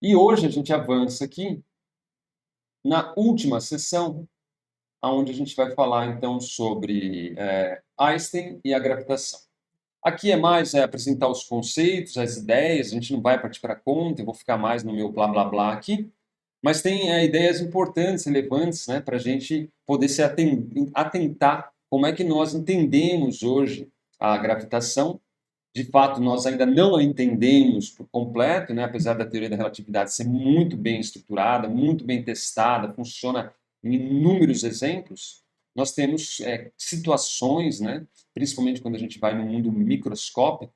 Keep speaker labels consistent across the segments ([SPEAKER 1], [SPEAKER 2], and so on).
[SPEAKER 1] E hoje a gente avança aqui na última sessão, onde a gente vai falar então sobre Einstein e a gravitação. Aqui é mais apresentar os conceitos, as ideias, a gente não vai partir para a conta, eu vou ficar mais no meu blá blá blá aqui, mas tem ideias importantes, relevantes, né, para a gente poder se atentar como é que nós entendemos hoje a gravitação. De fato, nós ainda não a entendemos por completo, né? Apesar da teoria da relatividade ser muito bem estruturada, muito bem testada, funciona em inúmeros exemplos, nós temos situações, né? Principalmente quando a gente vai no mundo microscópico,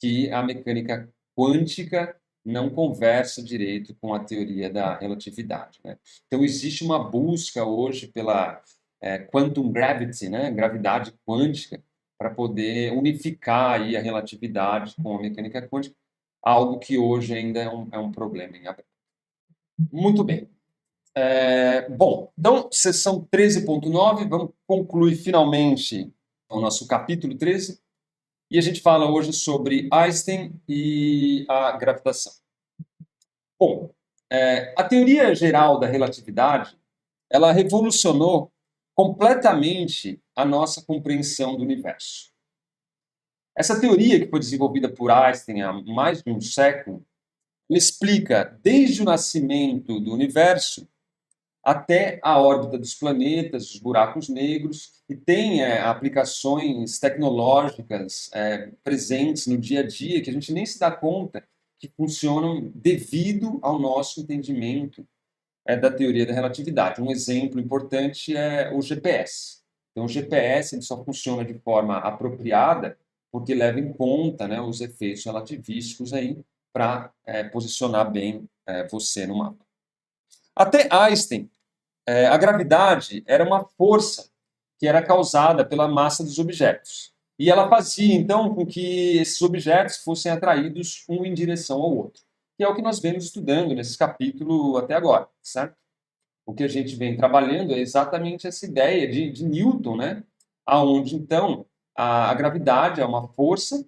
[SPEAKER 1] que a mecânica quântica não conversa direito com a teoria da relatividade, né? Então, existe uma busca hoje pela quantum gravity, né? Gravidade quântica, para poder unificar aí a relatividade com a mecânica quântica, algo que hoje ainda é um problema em aberto. Muito bem. Bom, então, sessão 13.9, vamos concluir finalmente o nosso capítulo 13, e a gente fala hoje sobre Einstein e a gravitação. Bom, a teoria geral da relatividade, ela revolucionou completamente a nossa compreensão do universo. Essa teoria, que foi desenvolvida por Einstein há mais de um século, explica desde o nascimento do universo até a órbita dos planetas, os buracos negros, e tem aplicações tecnológicas presentes no dia a dia que a gente nem se dá conta que funcionam devido ao nosso entendimento da teoria da relatividade. Um exemplo importante é o GPS. Então, o GPS ele só funciona de forma apropriada porque leva em conta, né, os efeitos relativísticos aí para posicionar bem você no mapa. Até Einstein, a gravidade era uma força que era causada pela massa dos objetos. E ela fazia, então, com que esses objetos fossem atraídos um em direção ao outro. Que é o que nós vemos estudando nesse capítulo até agora, certo? O que a gente vem trabalhando é exatamente essa ideia de Newton, né? Aonde, então, a gravidade é uma força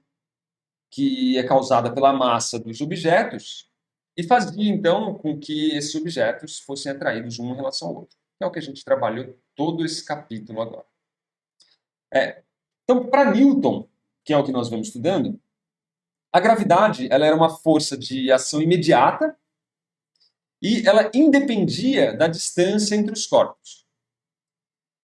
[SPEAKER 1] que é causada pela massa dos objetos e fazia, então, com que esses objetos fossem atraídos um em relação ao outro. É o que a gente trabalhou todo esse capítulo agora. Então, para Newton, que é o que nós vamos estudando, a gravidade ela era uma força de ação imediata e ela independia da distância entre os corpos.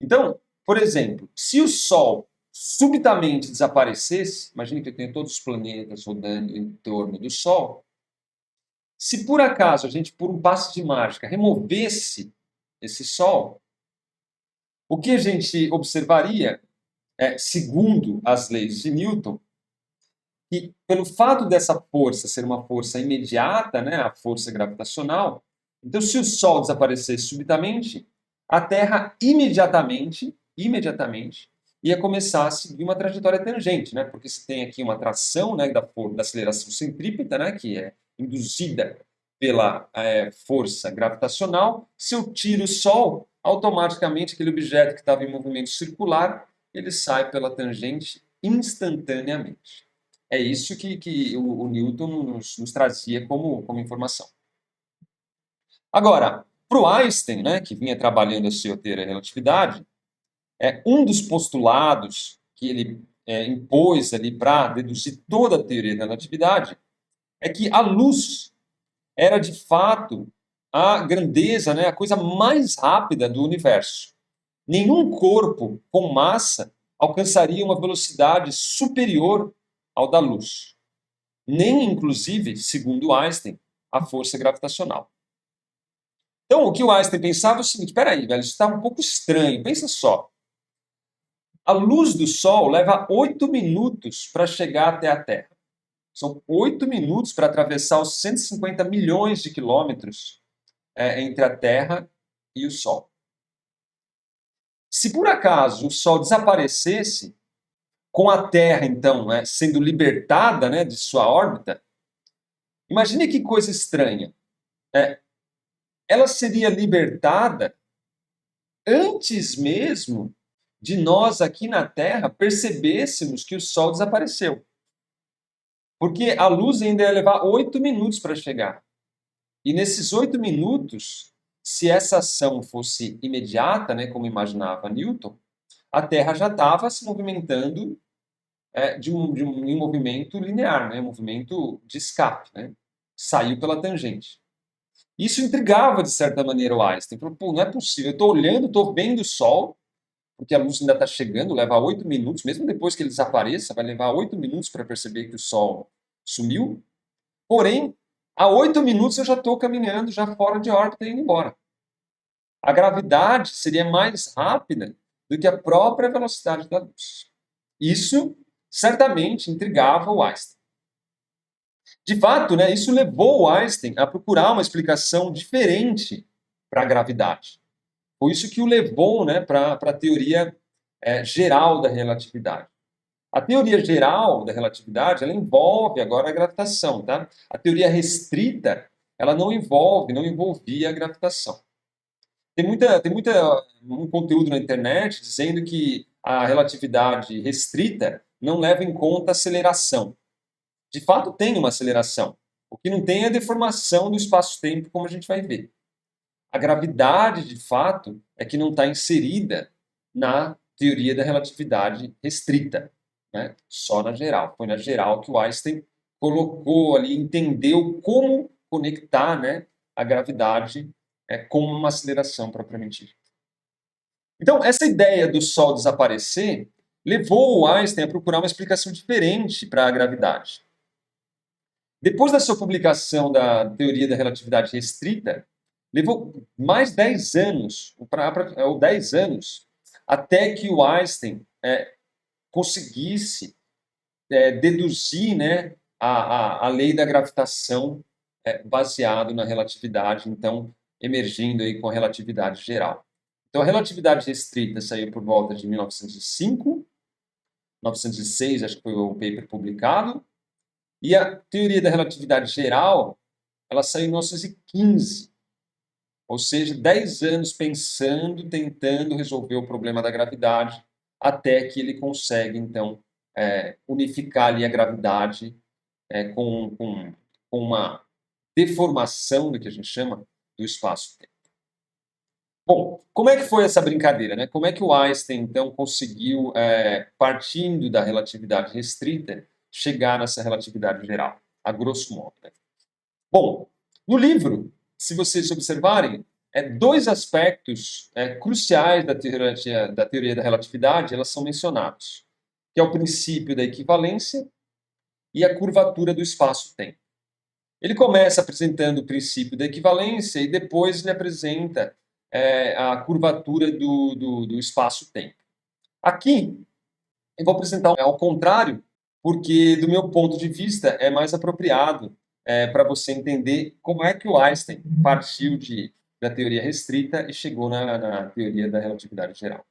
[SPEAKER 1] Então, por exemplo, se o Sol subitamente desaparecesse, imagine que eu tenho todos os planetas rodando em torno do Sol, se por acaso a gente, por um passe de mágica, removesse esse Sol, o que a gente observaria, segundo as leis de Newton, que pelo fato dessa força ser uma força imediata, né, a força gravitacional, então se o Sol desaparecesse subitamente, a Terra imediatamente ia começar a seguir uma trajetória tangente, né, porque se tem aqui uma atração, né, da aceleração centrípeta, né, que é induzida pela força gravitacional, se eu tiro o Sol, automaticamente aquele objeto que estava em movimento circular, ele sai pela tangente instantaneamente. É isso que o Newton nos trazia como informação. Agora, para o Einstein, né, que vinha trabalhando a sua teoria da relatividade, um dos postulados que ele impôs ali para deduzir toda a teoria da relatividade é que a luz era, de fato, a grandeza, né, a coisa mais rápida do universo. Nenhum corpo com massa alcançaria uma velocidade superior ao da luz. Nem, inclusive, segundo Einstein, a força gravitacional. Então, o que o Einstein pensava é o seguinte, peraí, velho, isso está um pouco estranho, pensa só. A luz do Sol leva 8 minutos para chegar até a Terra. São 8 minutos para atravessar os 150 milhões de quilômetros entre a Terra e o Sol. Se por acaso o Sol desaparecesse, com a Terra, então, sendo libertada, né, de sua órbita, imagine que coisa estranha. Ela seria libertada antes mesmo de nós aqui na Terra percebêssemos que o Sol desapareceu. Porque a luz ainda ia levar 8 minutos para chegar. E nesses 8 minutos, se essa ação fosse imediata, né, como imaginava Newton, a Terra já estava se movimentando em um movimento linear, né, um movimento de escape, né, saiu pela tangente. Isso intrigava, de certa maneira, o Einstein. Falou, pô, não é possível, eu estou olhando, estou vendo o Sol, porque a luz ainda está chegando, leva 8 minutos, mesmo depois que ele desapareça, vai levar 8 minutos para perceber que o Sol sumiu. Porém, há 8 minutos eu já estou caminhando, já fora de órbita e indo embora. A gravidade seria mais rápida do que a própria velocidade da luz. Isso certamente intrigava o Einstein. De fato, né, isso levou o Einstein a procurar uma explicação diferente para a gravidade. Foi isso que o levou, né, para a teoria geral da relatividade. A teoria geral da relatividade, ela envolve agora a gravitação, tá? A teoria restrita, ela não envolvia a gravitação. Tem um conteúdo na internet dizendo que a relatividade restrita não leva em conta a aceleração. De fato, tem uma aceleração. O que não tem é a deformação do espaço-tempo, como a gente vai ver. A gravidade, de fato, é que não está inserida na teoria da relatividade restrita, né? Só na geral. Foi na geral que o Einstein colocou ali, entendeu como conectar, né, a gravidade com uma aceleração propriamente dita. Então, essa ideia do Sol desaparecer levou o Einstein a procurar uma explicação diferente para a gravidade. Depois da sua publicação da teoria da relatividade restrita, levou mais 10 anos, ou 10 anos, até que o Einstein conseguisse deduzir, né, a lei da gravitação baseado na relatividade, então emergindo aí com a relatividade geral. Então a relatividade restrita saiu por volta de 1905, 1906 acho que foi o paper publicado, e a teoria da relatividade geral, ela saiu em 1915, ou seja, 10 anos pensando, tentando resolver o problema da gravidade, até que ele consegue, então, unificar ali a gravidade com uma deformação do que a gente chama do espaço-tempo. Bom, como é que foi essa brincadeira, né? Como é que o Einstein, então, conseguiu, partindo da relatividade restrita, chegar nessa relatividade geral, a grosso modo, né? Bom, no livro, se vocês observarem, dois aspectos cruciais da teoria da relatividade, elas são mencionados, que é o princípio da equivalência e a curvatura do espaço-tempo. Ele começa apresentando o princípio da equivalência e depois ele apresenta a curvatura do espaço-tempo. Aqui, eu vou apresentar ao contrário, porque, do meu ponto de vista, é mais apropriado para você entender como é que o Einstein partiu da teoria restrita e chegou na teoria da relatividade geral.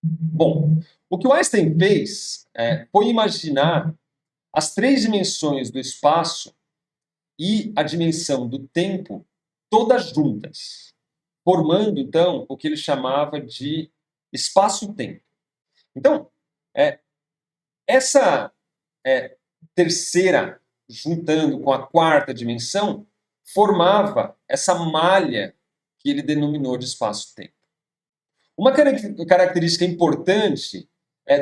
[SPEAKER 1] Bom, o que o Einstein fez foi imaginar as 3 dimensões do espaço e a dimensão do tempo todas juntas, formando, então, o que ele chamava de espaço-tempo. Então, essa terceira, juntando com a quarta dimensão, formava essa malha que ele denominou de espaço-tempo. Uma característica importante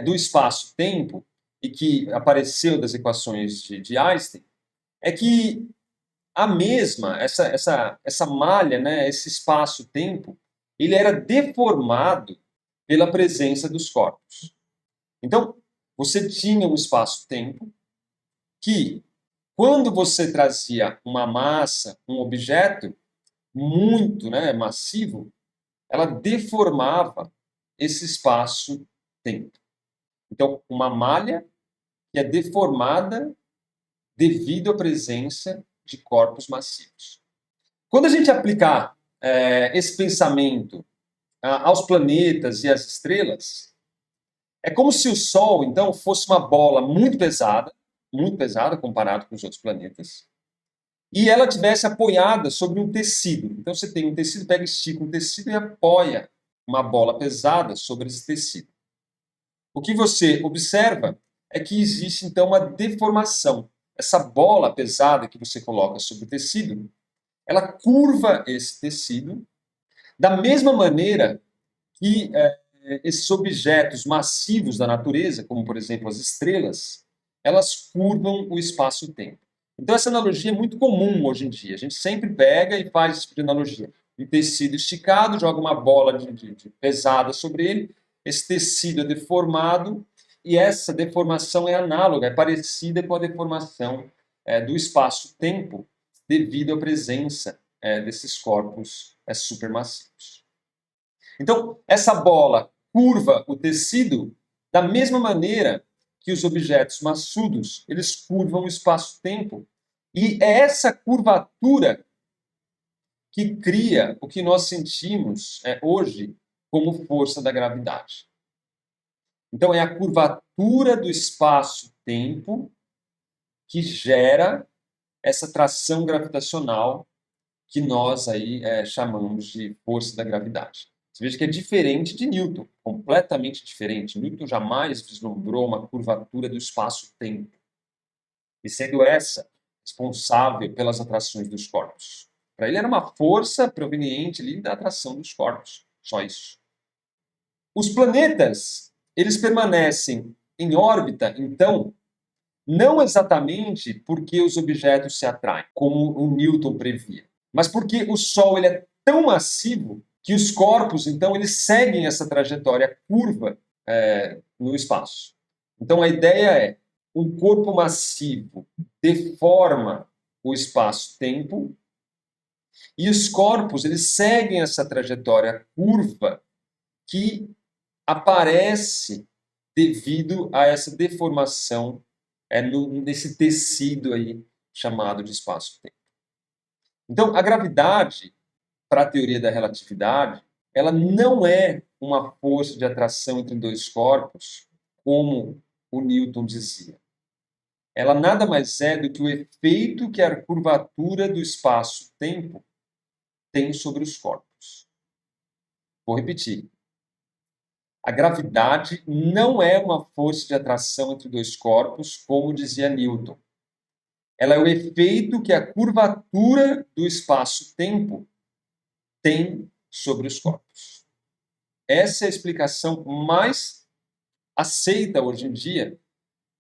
[SPEAKER 1] do espaço-tempo, e que apareceu das equações de Einstein, é que a mesma, essa malha, né, esse espaço-tempo, ele era deformado pela presença dos corpos. Então, você tinha um espaço-tempo que, quando você trazia uma massa, um objeto muito, né, massivo, ela deformava esse espaço-tempo. Então, uma malha que é deformada devido à presença de corpos massivos. Quando a gente aplicar esse pensamento aos planetas e às estrelas, é como se o Sol, então, fosse uma bola muito pesada comparado com os outros planetas, e ela tivesse apoiada sobre um tecido. Então você tem um tecido, estica um tecido e apoia uma bola pesada sobre esse tecido. O que você observa é que existe, então, uma deformação. Essa bola pesada que você coloca sobre o tecido, ela curva esse tecido da mesma maneira que esses objetos massivos da natureza, como por exemplo as estrelas, elas curvam o espaço-tempo. Então essa analogia é muito comum hoje em dia. A gente sempre pega e faz esse tipo de analogia. Um tecido esticado, joga uma bola de pesada sobre ele, esse tecido é deformado e essa deformação é análoga, é parecida com a deformação do espaço-tempo devido à presença desses corpos supermassivos. Então, essa bola curva o tecido da mesma maneira que os objetos maçudos, eles curvam o espaço-tempo. E é essa curvatura que cria o que nós sentimos hoje como força da gravidade. Então, é a curvatura do espaço-tempo que gera essa tração gravitacional que nós aí chamamos de força da gravidade. Você veja que é diferente de Newton, completamente diferente. Newton jamais vislumbrou uma curvatura do espaço-tempo, e sendo essa responsável pelas atrações dos corpos. Para ele era uma força proveniente ali da atração dos corpos, só isso. Os planetas, eles permanecem em órbita, então, não exatamente porque os objetos se atraem, como o Newton previa, mas porque o Sol ele é tão massivo que os corpos, então, eles seguem essa trajetória curva no espaço. Então, a ideia é, um corpo massivo deforma o espaço-tempo e os corpos, eles seguem essa trajetória curva que aparece devido a essa deformação nesse tecido aí chamado de espaço-tempo. Então, a gravidade, para a teoria da relatividade, ela não é uma força de atração entre dois corpos, como o Newton dizia. Ela nada mais é do que o efeito que a curvatura do espaço-tempo tem sobre os corpos. Vou repetir. A gravidade não é uma força de atração entre dois corpos, como dizia Newton. Ela é o efeito que a curvatura do espaço-tempo tem sobre os corpos. Essa é a explicação mais aceita hoje em dia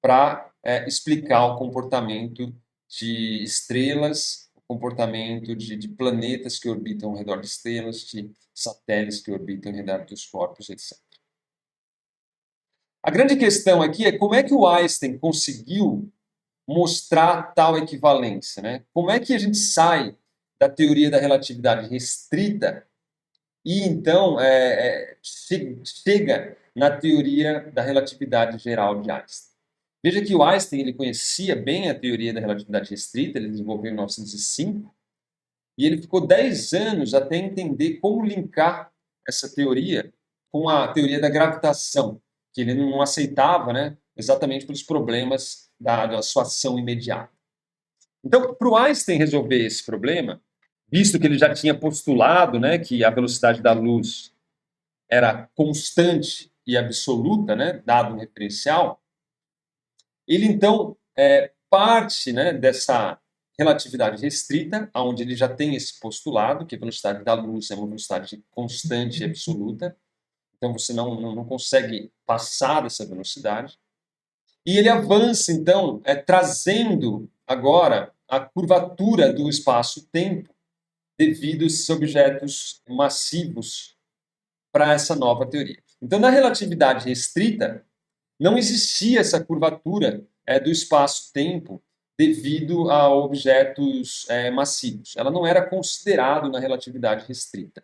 [SPEAKER 1] para explicar o comportamento de estrelas, o comportamento de planetas que orbitam ao redor de estrelas, de satélites que orbitam ao redor dos corpos, etc. A grande questão aqui é como é que o Einstein conseguiu mostrar tal equivalência, né? Como é que a gente sai da teoria da relatividade restrita e então chega na teoria da relatividade geral de Einstein? Veja que o Einstein ele conhecia bem a teoria da relatividade restrita, ele desenvolveu em 1905, e ele ficou 10 anos até entender como linkar essa teoria com a teoria da gravitação, que ele não aceitava, né, exatamente pelos problemas da sua ação imediata. Então, para o Einstein resolver esse problema, visto que ele já tinha postulado, né, que a velocidade da luz era constante e absoluta, né, dado um referencial, ele então parte, né, dessa relatividade restrita, onde ele já tem esse postulado, que a velocidade da luz é uma velocidade constante e absoluta, então você não consegue passar dessa velocidade. E ele avança, então, trazendo agora a curvatura do espaço-tempo devido a esses objetos massivos para essa nova teoria. Então, na relatividade restrita, não existia essa curvatura do espaço-tempo devido a objetos massivos. Ela não era considerada na relatividade restrita.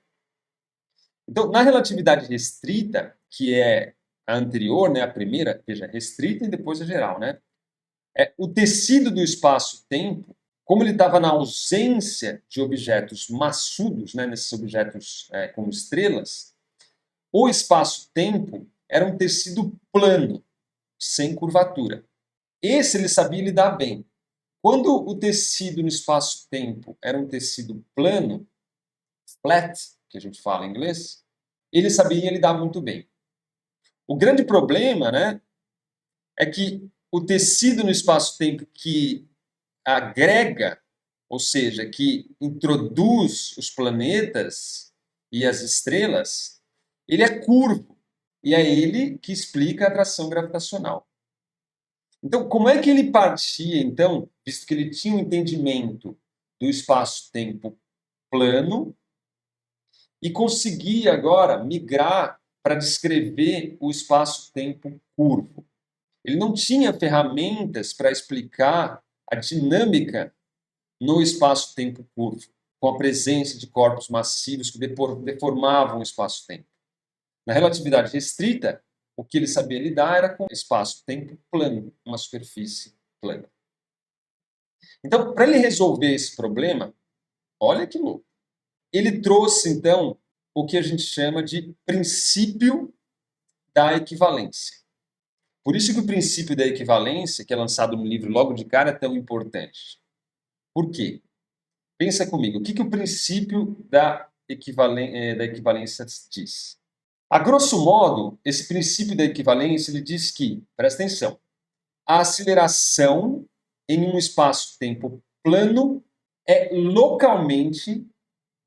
[SPEAKER 1] Então, na relatividade restrita, que é a anterior, né, a primeira, veja, restrita e depois a geral, né? O tecido do espaço-tempo, como ele estava na ausência de objetos maçudos, né, nesses objetos como estrelas, o espaço-tempo era um tecido plano, sem curvatura. Esse ele sabia lidar bem. Quando o tecido no espaço-tempo era um tecido plano, flat, que a gente fala em inglês, ele sabia lidar muito bem. O grande problema, né, é que o tecido no espaço-tempo que agrega ou seja, que introduz os planetas e as estrelas, ele é curvo. E é ele que explica a atração gravitacional. Então, como é que ele partia, então, visto que ele tinha um entendimento do espaço-tempo plano e conseguia agora migrar para descrever o espaço-tempo curvo? Ele não tinha ferramentas para explicar a dinâmica no espaço-tempo curvo, com a presença de corpos massivos que deformavam o espaço-tempo. Na relatividade restrita, o que ele sabia lidar era com espaço-tempo plano, uma superfície plana. Então, para ele resolver esse problema, olha que louco. Ele trouxe, então, o que a gente chama de princípio da equivalência. Por isso que o princípio da equivalência, que é lançado no livro logo de cara, é tão importante. Por quê? Pensa comigo, o que o princípio da equivalência diz? A grosso modo, esse princípio da equivalência ele diz que, presta atenção, a aceleração em um espaço-tempo plano é localmente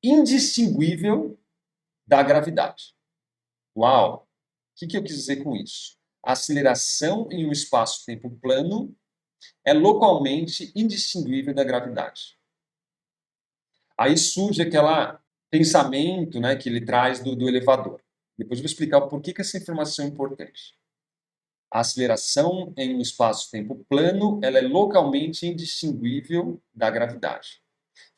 [SPEAKER 1] indistinguível da gravidade. Uau! O que eu quis dizer com isso? A aceleração em um espaço-tempo plano é localmente indistinguível da gravidade. Aí surge aquele pensamento, né, que ele traz do elevador. Depois eu vou explicar por que essa informação é importante. A aceleração em um espaço-tempo plano ela é localmente indistinguível da gravidade.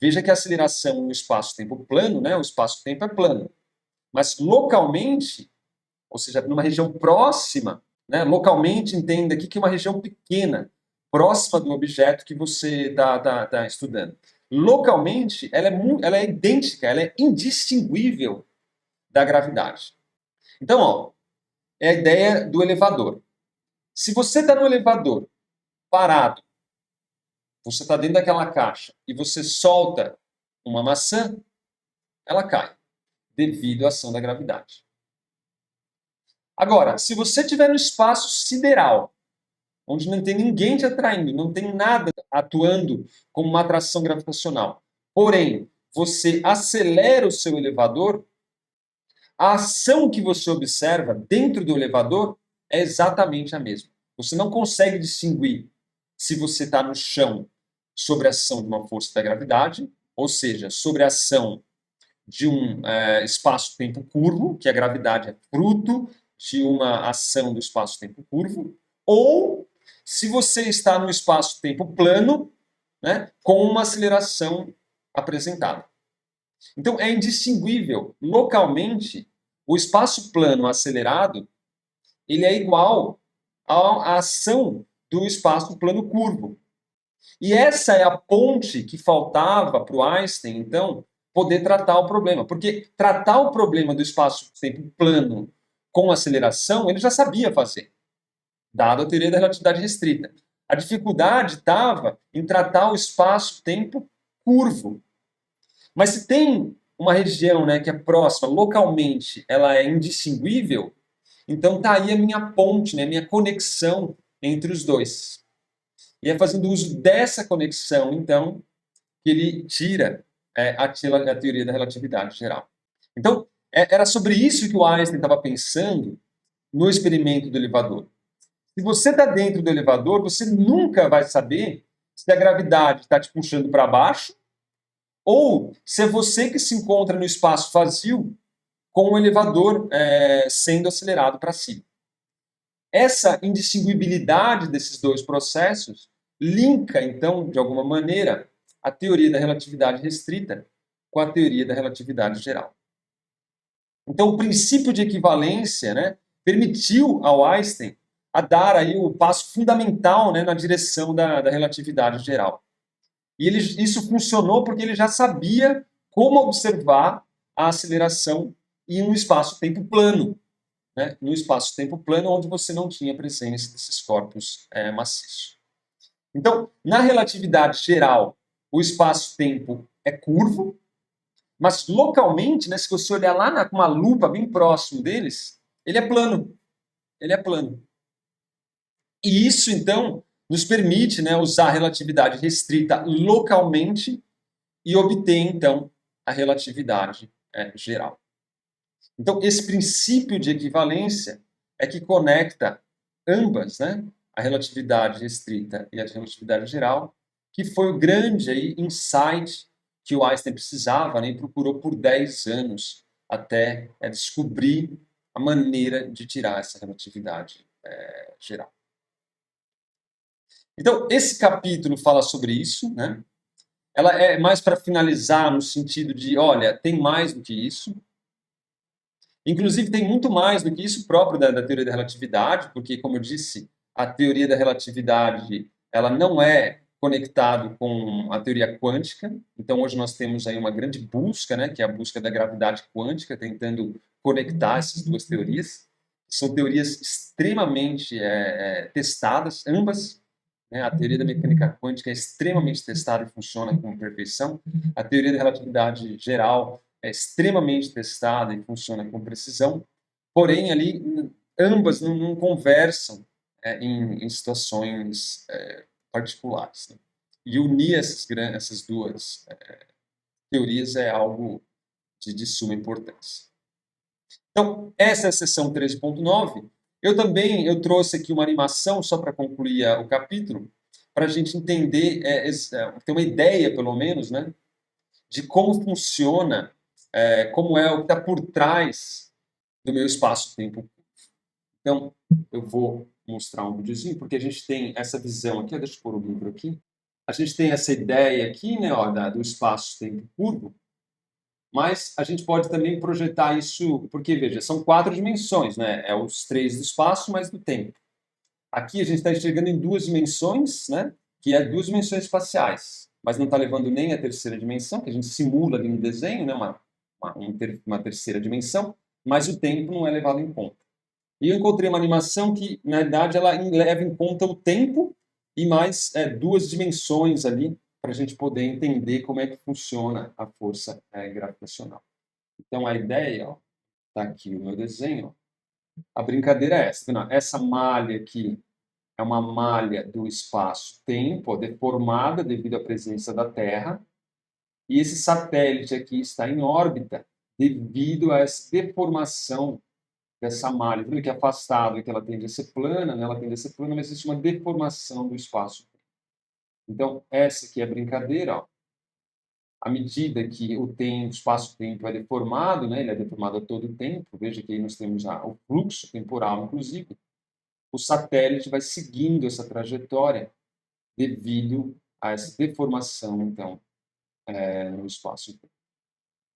[SPEAKER 1] Veja que a aceleração em um espaço-tempo plano, né, o espaço-tempo é plano, mas localmente, ou seja, numa região próxima, né, localmente entenda aqui que é uma região pequena, próxima do objeto que você está estudando. Localmente, ela é idêntica, ela é indistinguível da gravidade. Então, ó, é a ideia do elevador. Se você está no elevador, parado, você está dentro daquela caixa e você solta uma maçã, ela cai, devido à ação da gravidade. Agora, se você estiver no espaço sideral, onde não tem ninguém te atraindo, não tem nada atuando como uma atração gravitacional, porém, você acelera o seu elevador, a ação que você observa dentro do elevador é exatamente a mesma. Você não consegue distinguir se você está no chão sobre a ação de uma força da gravidade, ou seja, sobre a ação de um espaço-tempo curvo, que a gravidade é fruto de uma ação do espaço-tempo curvo, ou se você está no espaço-tempo plano, né, com uma aceleração apresentada. Então, é indistinguível. Localmente, o espaço plano acelerado ele é igual à ação do espaço plano curvo. E essa é a ponte que faltava para o Einstein, então, poder tratar o problema. Porque tratar o problema do espaço-tempo plano com aceleração, ele já sabia fazer, dado a teoria da relatividade restrita. A dificuldade estava em tratar o espaço-tempo curvo. Mas se tem uma região, né, que é próxima, localmente, ela é indistinguível, então tá aí a minha ponte, né, a minha conexão entre os dois. E é fazendo uso dessa conexão, então, que ele tira a teoria da relatividade geral. Então, era sobre isso que o Einstein estava pensando no experimento do elevador. Se você está dentro do elevador, você nunca vai saber se a gravidade está te puxando para baixo ou se é você que se encontra no espaço vazio com o elevador sendo acelerado para cima. Essa indistinguibilidade desses dois processos linka, então, de alguma maneira, a teoria da relatividade restrita com a teoria da relatividade geral. Então, o princípio de equivalência, né, permitiu ao Einstein a dar aí o passo fundamental, né, na direção da relatividade geral. E isso funcionou porque ele já sabia como observar a aceleração em um espaço-tempo plano. Né? No espaço-tempo plano, onde você não tinha presença desses corpos maciços. Então, na relatividade geral, o espaço-tempo é curvo, mas localmente, né, se você olhar lá com uma lupa bem próximo deles, ele é plano. Ele é plano. E isso, então, nos permite, né, usar a relatividade restrita localmente e obter, então, a relatividade geral. Então, esse princípio de equivalência é que conecta ambas, né, a relatividade restrita e a relatividade geral, que foi o grande aí, insight que o Einstein precisava, né, e procurou por 10 anos até descobrir a maneira de tirar essa relatividade geral. Então, esse capítulo fala sobre isso, né? Ela é mais para finalizar no sentido de, olha, tem mais do que isso. Inclusive, tem muito mais do que isso próprio da teoria da relatividade, porque, como eu disse, a teoria da relatividade ela não é conectada com a teoria quântica. Então, hoje nós temos aí uma grande busca, né, que é a busca da gravidade quântica, tentando conectar essas duas teorias. São teorias extremamente testadas, ambas. Né? A teoria da mecânica quântica é extremamente testada e funciona com perfeição. A teoria da relatividade geral é extremamente testada e funciona com precisão, porém ali ambas não conversam em situações particulares. Né? E unir essas duas teorias é algo de suma importância. Então, essa é a sessão 13.9. Eu trouxe aqui uma animação, só para concluir o capítulo, para a gente entender, ter uma ideia, pelo menos, né, de como funciona, como é o que está por trás do meu espaço-tempo. Então, eu vou mostrar um videozinho, porque a gente tem essa visão aqui, deixa eu pôr o livro aqui, a gente tem essa ideia aqui, né, do espaço-tempo curvo, mas a gente pode também projetar isso, porque, veja, são 4 dimensões, né, é os 3 do espaço mais do tempo. Aqui a gente está enxergando em 2 dimensões, né, que é 2 dimensões espaciais, mas não está levando nem a terceira dimensão, que a gente simula ali no desenho, né, uma terceira dimensão, mas o tempo não é levado em conta. E eu encontrei uma animação que, na verdade, ela leva em conta o tempo e mais 2 dimensões ali, para a gente poder entender como é que funciona a força gravitacional. Então, a ideia, está aqui o meu desenho, a brincadeira é essa. Essa malha aqui é uma malha do espaço-tempo, deformada devido à presença da Terra, e esse satélite aqui está em órbita devido a essa deformação dessa malha. Viu que é afastado, que ela tende a ser plana, né? Ela tende a ser plana, mas existe uma deformação do espaço. Então, essa aqui é a brincadeira. Ó. À medida que o espaço-tempo é deformado, né? Ele é deformado a todo tempo, veja que aí nós temos o fluxo temporal, inclusive, o satélite vai seguindo essa trajetória devido a essa deformação, então, no espaço-tempo.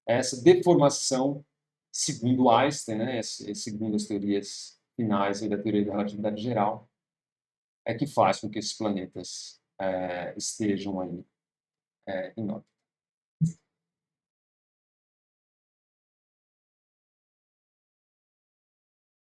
[SPEAKER 1] Essa deformação, segundo Einstein, né, segundo as teorias finais da teoria da relatividade geral, é que faz com que esses planetas estejam aí em órbita.